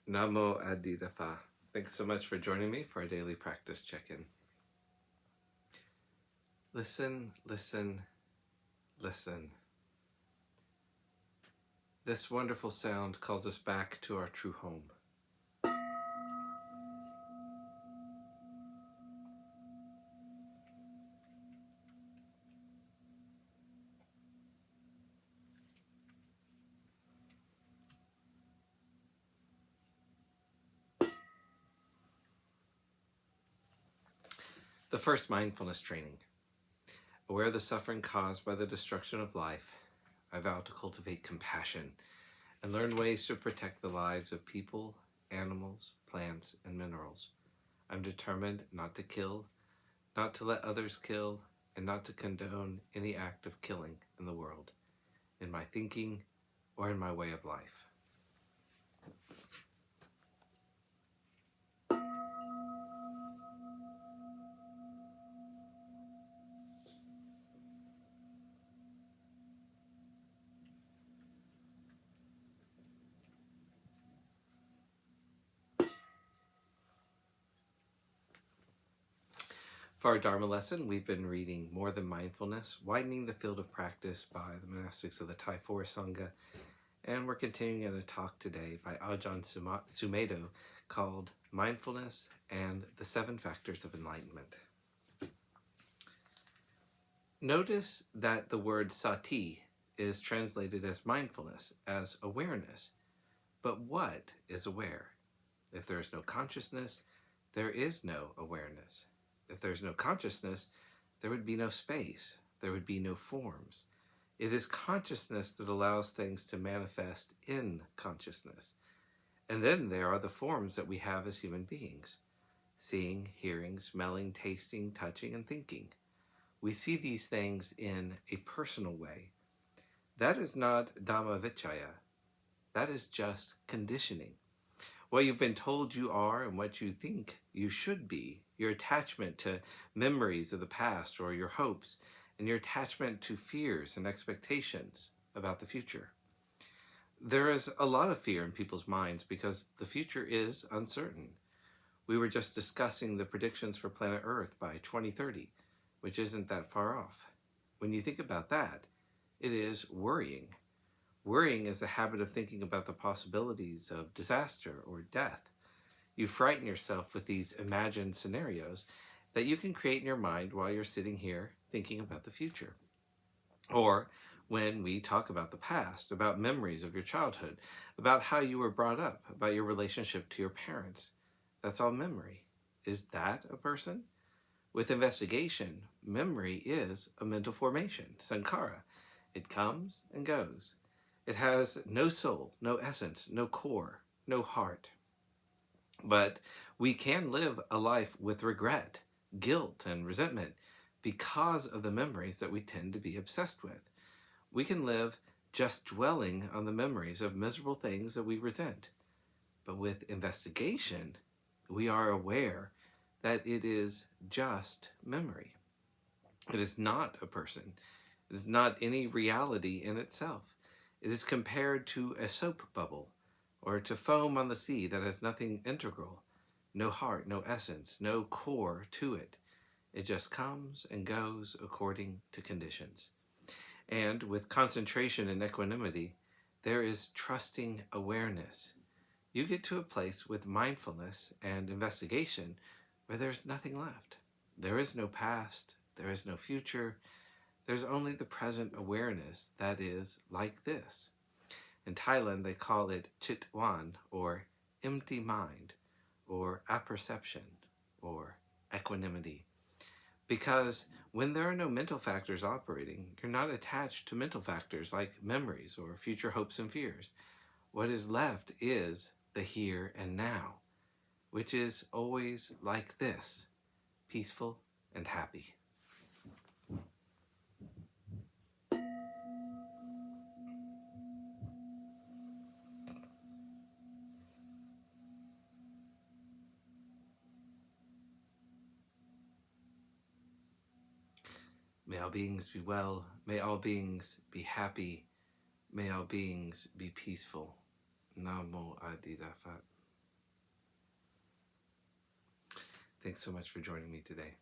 Namo Adidafa. Thanks so much for joining me for our daily practice check-in. Listen, listen, listen. This wonderful sound calls us back to our true home. The first mindfulness training. Aware of the suffering caused by the destruction of life, I vow to cultivate compassion and learn ways to protect the lives of people, animals, plants, and minerals. I'm determined not to kill, not to let others kill, and not to condone any act of killing in the world, in my thinking or in my way of life. For our Dharma lesson, we've been reading More Than Mindfulness, Widening the Field of Practice by the Monastics of the Thai Forest Sangha, and we're continuing in a talk today by Ajahn Sumedho called Mindfulness and the 7 Factors of Enlightenment. Notice that the word sati is translated as mindfulness, as awareness. But what is aware? If there is no consciousness, there is no awareness. If there's no consciousness, there would be no space. There would be no forms. It is consciousness that allows things to manifest in consciousness. And then there are the forms that we have as human beings: seeing, hearing, smelling, tasting, touching, and thinking. We see these things in a personal way. That is not Dhamma Vichaya. That is just conditioning. What you've been told you are and what you think you should be, your attachment to memories of the past or your hopes, and your attachment to fears and expectations about the future. There is a lot of fear in people's minds because the future is uncertain. We were just discussing the predictions for planet Earth by 2030, which isn't that far off. When you think about that, it is worrying. Worrying is the habit of thinking about the possibilities of disaster or death. You frighten yourself with these imagined scenarios that you can create in your mind while you're sitting here thinking about the future. Or when we talk about the past, about memories of your childhood, about how you were brought up, about your relationship to your parents. That's all memory. Is that a person? With investigation, memory is a mental formation, sankhara. It comes and goes. It has no soul, no essence, no core, no heart. But we can live a life with regret, guilt, and resentment because of the memories that we tend to be obsessed with. We can live just dwelling on the memories of miserable things that we resent. But with investigation, we are aware that it is just memory. It is not a person. It is not any reality in itself. It is compared to a soap bubble or to foam on the sea that has nothing integral, no heart, no essence, no core to it. It just comes and goes according to conditions. And with concentration and equanimity, there is trusting awareness. You get to a place with mindfulness and investigation where there's nothing left. There is no past, there is no future. There's only the present awareness that is like this. In Thailand, they call it chitwan, or empty mind, or apperception, or equanimity. Because when there are no mental factors operating, you're not attached to mental factors like memories or future hopes and fears. What is left is the here and now, which is always like this, peaceful and happy. May all beings be well. May all beings be happy. May all beings be peaceful. Namo Adi Phat. Thanks so much for joining me today.